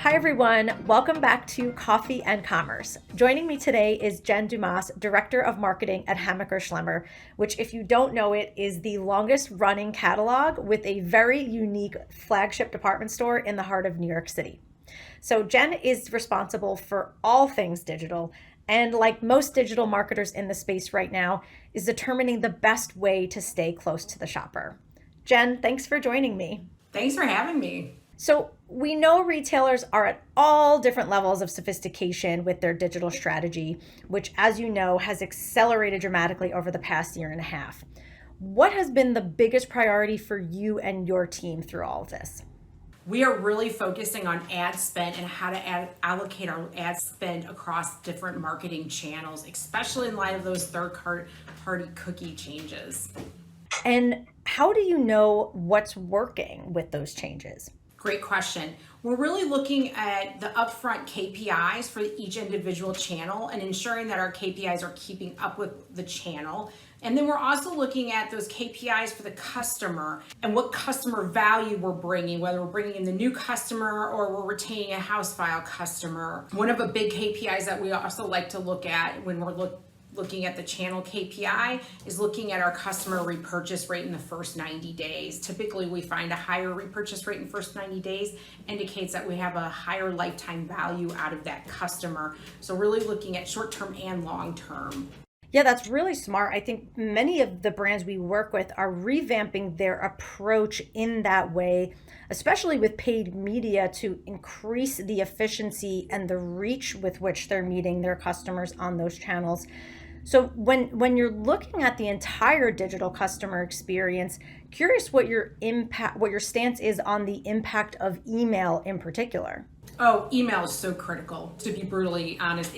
Hi everyone, welcome back to Coffee and Commerce. Joining me today is Jenn Dumas, Director of Marketing at Hammacher Schlemmer, which if you don't know it is the longest running catalog with a very unique flagship department store in the heart of New York City. So Jenn is responsible for all things digital and like most digital marketers in the space right now is determining the best way to stay close to the shopper. Jenn, thanks for joining me. Thanks for having me. So we know retailers are at all different levels of sophistication with their digital strategy, which, as you know, has accelerated dramatically over the past year and a half. What has been the biggest priority for you and your team through all of this? We are really focusing on ad spend and how to allocate our ad spend across different marketing channels, especially in light of those third-party cookie changes. And how do you know what's working with those changes? Great question. We're really looking at the upfront KPIs for each individual channel and ensuring that our KPIs are keeping up with the channel. And then we're also looking at those KPIs for the customer and what customer value we're bringing, whether we're bringing in the new customer or we're retaining a house file customer. One of the big KPIs that we also like to look at when we're looking at the channel KPI is looking at our customer repurchase rate in the first 90 days. Typically, we find a higher repurchase rate in the first 90 days indicates that we have a higher lifetime value out of that customer. So really looking at short-term and long-term. Yeah, that's really smart. I think many of the brands we work with are revamping their approach in that way, especially with paid media to increase the efficiency and the reach with which they're meeting their customers on those channels. So when you're looking at the entire digital customer experience, curious what your stance is on the impact of email in particular. Oh, email is so critical, to be brutally honest.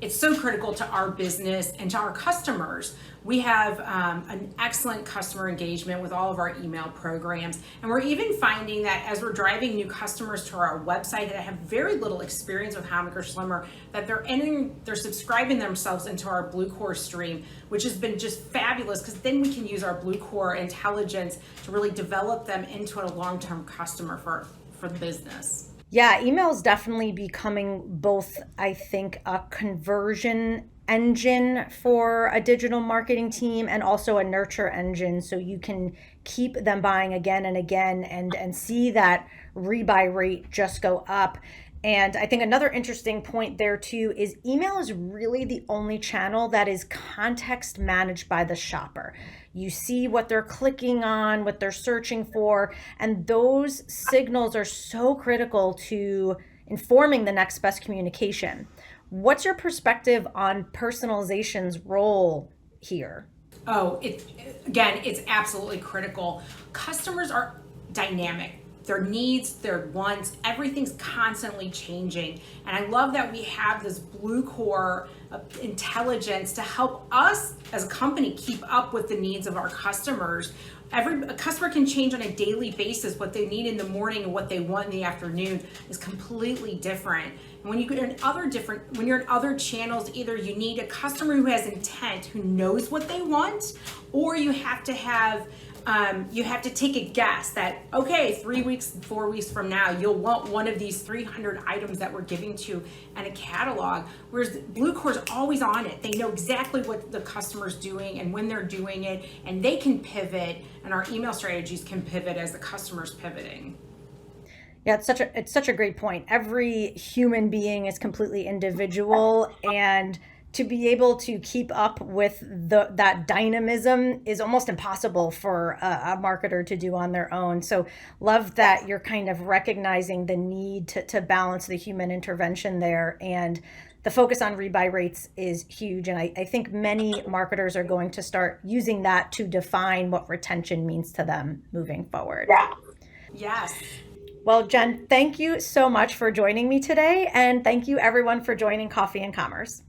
It's so critical to our business and to our customers. We have an excellent customer engagement with all of our email programs. And we're even finding that as we're driving new customers to our website that have very little experience with Hammacher Schlemmer, that they're subscribing themselves into our Blue Core stream, which has been just fabulous because then we can use our Blue Core intelligence to really develop them into a long-term customer for the business. Yeah, email is definitely becoming both, I think, a conversion engine for a digital marketing team and also a nurture engine so you can keep them buying again and again and see that rebuy rate just go up. And I think another interesting point there too is email is really the only channel that is context managed by the shopper. You see what they're clicking on, what they're searching for, and those signals are so critical to informing the next best communication. What's your perspective on personalization's role here? Oh, it's absolutely critical. Customers are dynamic. Their needs, their wants, everything's constantly changing. And I love that we have this Blue Core intelligence to help us as a company keep up with the needs of our customers. A customer can change on a daily basis. What they need in the morning and what they want in the afternoon is completely different. And when you're in other channels, either you need a customer who has intent, who knows what they want, or you have to take a guess that, okay, 3 weeks, 4 weeks from now, you'll want one of these 300 items that we're giving to you in a catalog. Whereas Blue Core is always on it. They know exactly what the customer's doing and when they're doing it, and they can pivot, and our email strategies can pivot as the customer's pivoting. Yeah, it's such a great point. Every human being is completely individual, and to be able to keep up with that dynamism is almost impossible for a marketer to do on their own. So love that you're kind of recognizing the need to balance the human intervention there. And the focus on rebuy rates is huge. And I think many marketers are going to start using that to define what retention means to them moving forward. Yeah. Yes. Well, Jenn, thank you so much for joining me today. And thank you everyone for joining Coffee and Commerce.